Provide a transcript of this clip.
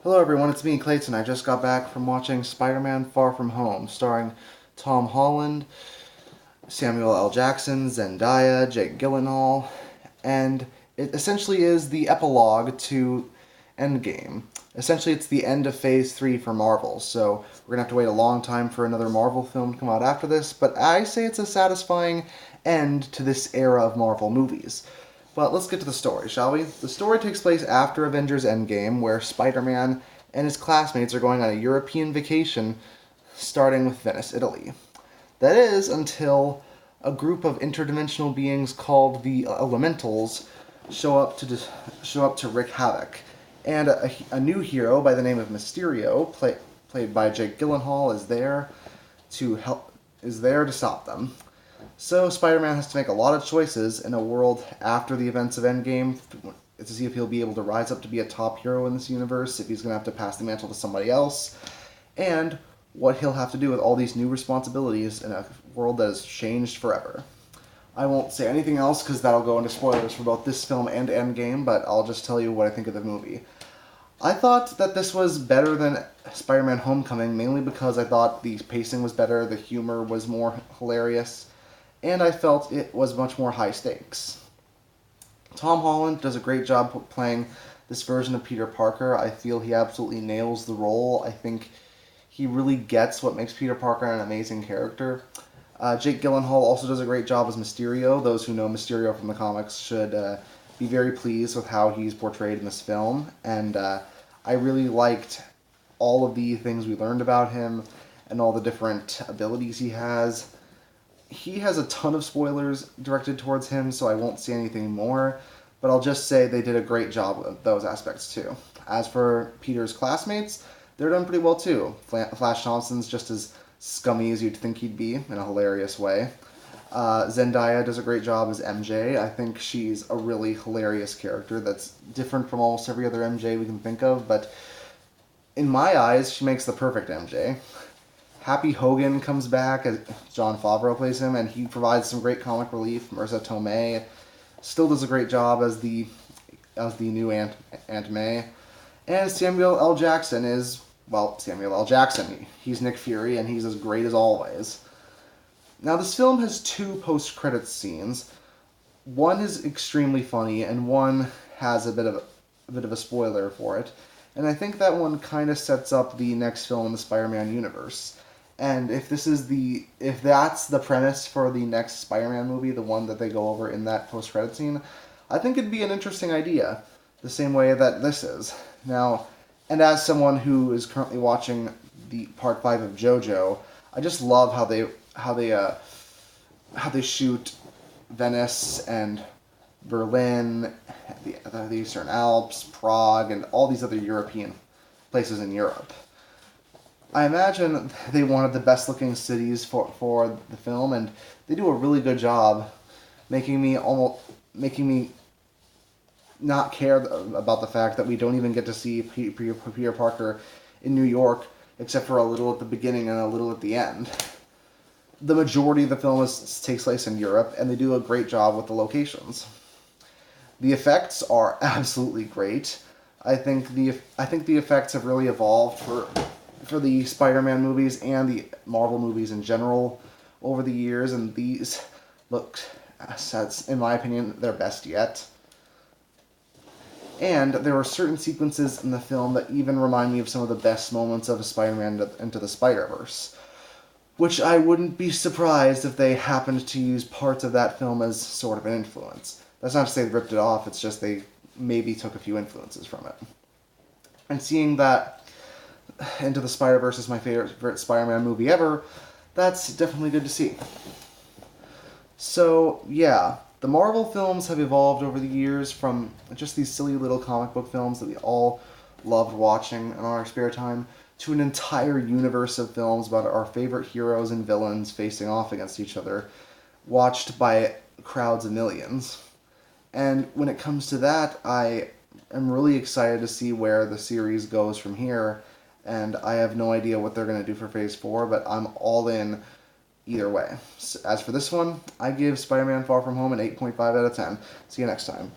Hello everyone, it's me, Clayton. I just got back from watching Spider-Man Far From Home, starring Tom Holland, Samuel L. Jackson, Zendaya, Jake Gyllenhaal, and it essentially is the epilogue to Endgame. Essentially, it's the end of Phase 3 for Marvel, so we're gonna have to wait a long time for another Marvel film to come out after this, but I say it's a satisfying end to this era of Marvel movies. But let's get to the story, shall we? The story takes place after Avengers Endgame, where Spider Man and his classmates are going on a European vacation starting with Venice, Italy. That is until a group of interdimensional beings called the Elementals show up to wreak havoc, and a new hero by the name of Mysterio, played by Jake Gyllenhaal, is there to stop them. So Spider-Man has to make a lot of choices in a world after the events of Endgame to see if he'll be able to rise up to be a top hero in this universe, if he's going to have to pass the mantle to somebody else, and what he'll have to do with all these new responsibilities in a world that has changed forever. I won't say anything else because that'll go into spoilers for both this film and Endgame, but I'll just tell you what I think of the movie. I thought that this was better than Spider Man Homecoming, mainly because I thought the pacing was better, the humor was more hilarious, and I felt it was much more high stakes. Tom Holland does a great job playing this version of Peter Parker. I feel he absolutely nails the role. I think he really gets what makes Peter Parker an amazing character. Jake Gyllenhaal also does a great job as Mysterio. Those who know Mysterio from the comics should be very pleased with how he's portrayed in this film. And I really liked all of the things we learned about him and all the different abilities he has. He has a ton of spoilers directed towards him, so I won't say anything more, but I'll just say they did a great job with those aspects too. As for Peter's classmates, they're done pretty well too. Flash Thompson's just as scummy as you'd think he'd be in a hilarious way. Zendaya does a great job as MJ. I think she's a really hilarious character that's different from almost every other MJ we can think of, but in my eyes, she makes the perfect MJ. Happy Hogan comes back as Jon Favreau plays him, and he provides some great comic relief. Marissa Tomei still does a great job as the new Aunt May, and Samuel L. Jackson is Samuel L. Jackson. He's Nick Fury, and he's as great as always. Now, this film has two post-credits scenes. One is extremely funny, and one has a bit of a spoiler for it. And I think that one kind of sets up the next film in the Spider-Man universe. And if that's the premise for the next Spider-Man movie, the one that they go over in that post-credit scene, I think it'd be an interesting idea, the same way that this is. Now, and as someone who is currently watching the part 5 of JoJo, I just love how they shoot Venice and Berlin, the Eastern Alps, Prague, and all these other European places in Europe. I imagine they wanted the best looking cities for the film, and they do a really good job making me not care about the fact that we don't even get to see Peter Parker in New York, except for a little at the beginning and a little at the end. The majority of the film takes place in Europe, and they do a great job with the locations. The effects are absolutely great. I think the effects have really evolved for the Spider-Man movies and the Marvel movies in general over the years, and these look, in my opinion, their best yet. And there are certain sequences in the film that even remind me of some of the best moments of Spider-Man Into the Spider-Verse, which I wouldn't be surprised if they happened to use parts of that film as sort of an influence. That's not to say they ripped it off, it's just they maybe took a few influences from it. And seeing that Into the Spider-Verse is my favorite Spider-Man movie ever, that's definitely good to see. So, yeah, the Marvel films have evolved over the years from just these silly little comic book films that we all loved watching in our spare time to an entire universe of films about our favorite heroes and villains facing off against each other, watched by crowds of millions. And when it comes to that, I am really excited to see where the series goes from here, and I have no idea what they're going to do for Phase 4, but I'm all in either way. As for this one, I give Spider-Man Far From Home an 8.5 out of 10. See you next time.